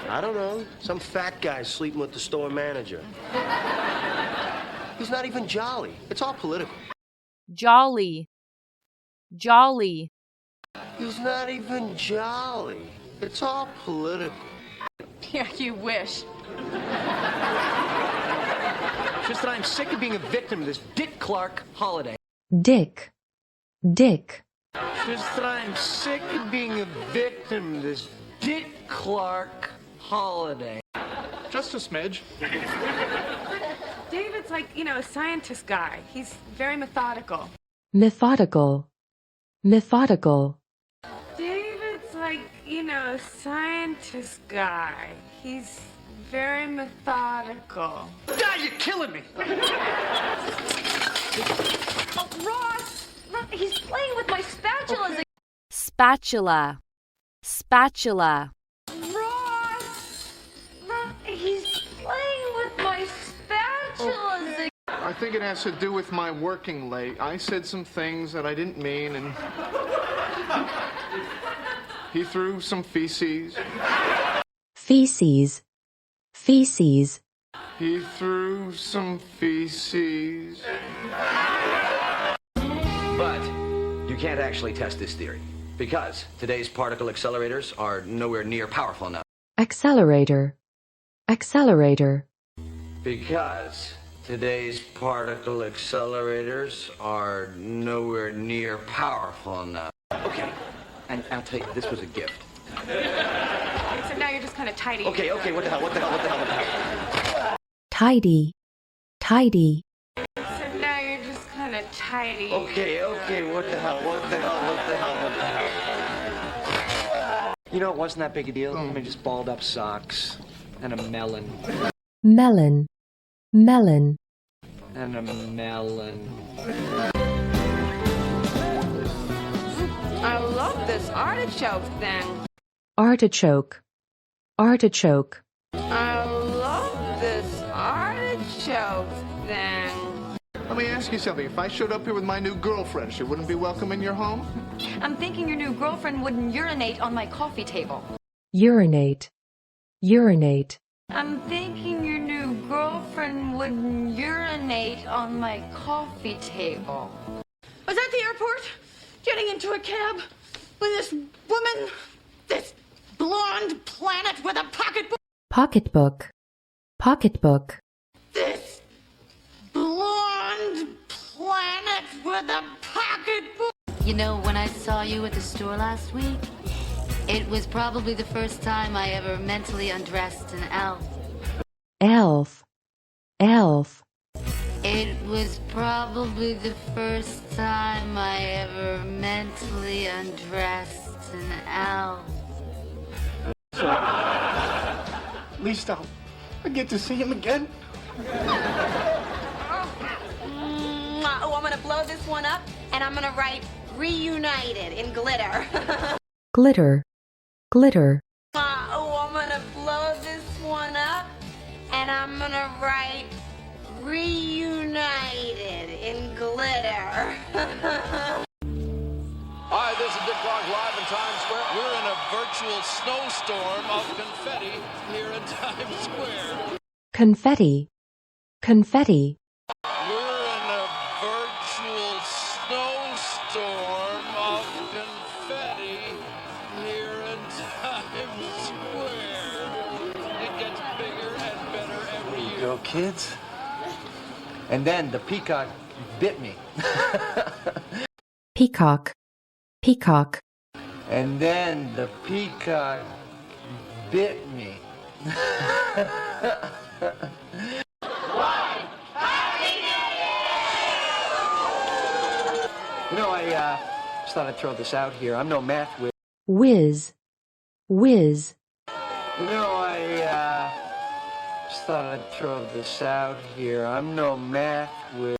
I don't know. Some fat guy sleeping with the store manager. He's not even jolly. It's all political. Jolly. Jolly. He's not even jolly. It's all political. Yeah, you wish. Just that I'm sick of being a victim of this Dick Clark holiday. Dick. Dick. Just that I'm sick of being a victim of this Dick Clark holiday. Just a smidge. David's like, a scientist guy. He's very methodical. Methodical. Methodical. David's like, a scientist guy. He's very methodical. God, you're killing me! Oh, Ross! Look, he's playing with my spatulas. Okay. Spatula. Spatula. Ross! Look, he's playing with my spatulas. I think it has to do with my working late. I said some things that I didn't mean, and he threw some feces. Feces. Feces. He threw some feces. But you can't actually test this theory because today's particle accelerators are nowhere near powerful enough. Accelerator. Accelerator. Because today's particle accelerators are nowhere near powerful enough. Okay, and I'll tell you, this was a gift. So now you're just kind of tidy. Okay, what the hell? Tidy. Tidy. So now you're just kind of tidy. Okay, what the hell? You know, it wasn't that big a deal. I mean, just balled up socks and a melon. Melon. Melon. And a melon. I love this artichoke thing. Artichoke. Artichoke. I love this artichoke thing. Let me ask you something. If I showed up here with my new girlfriend, she wouldn't be welcome in your home? I'm thinking your new girlfriend wouldn't urinate on my coffee table. Urinate. Urinate. I'm thinking your new girlfriend wouldn't urinate on my coffee table. I was at the airport getting into a cab with this woman, this blonde planet with a pocketbook. Pocketbook. Pocketbook. This blonde planet with a pocketbook. You know, when I saw you at the store last week, it was probably the first time I ever mentally undressed an elf. Elf. Elf. It was probably the first time I ever mentally undressed an elf. So, at least I get to see him again. Oh, I'm gonna blow this one up, and I'm gonna write reunited in glitter. Glitter. Glitter. Oh, I'm gonna blow this one up, and I'm gonna write reunited in glitter. Hi, this is Dick Clark live in Times Square. We're in a virtual snowstorm of confetti here in Times Square. Confetti. Confetti. We're in a virtual snowstorm of confetti here in Times Square. It gets bigger and better every year. Go, kids. And then the peacock bit me. Peacock. Peacock. And then the peacock bit me. You know, I just thought I'd throw this out here. I'm no math whiz. Whiz. Whiz. You know, I just thought I'd throw this out here. I'm no math whiz.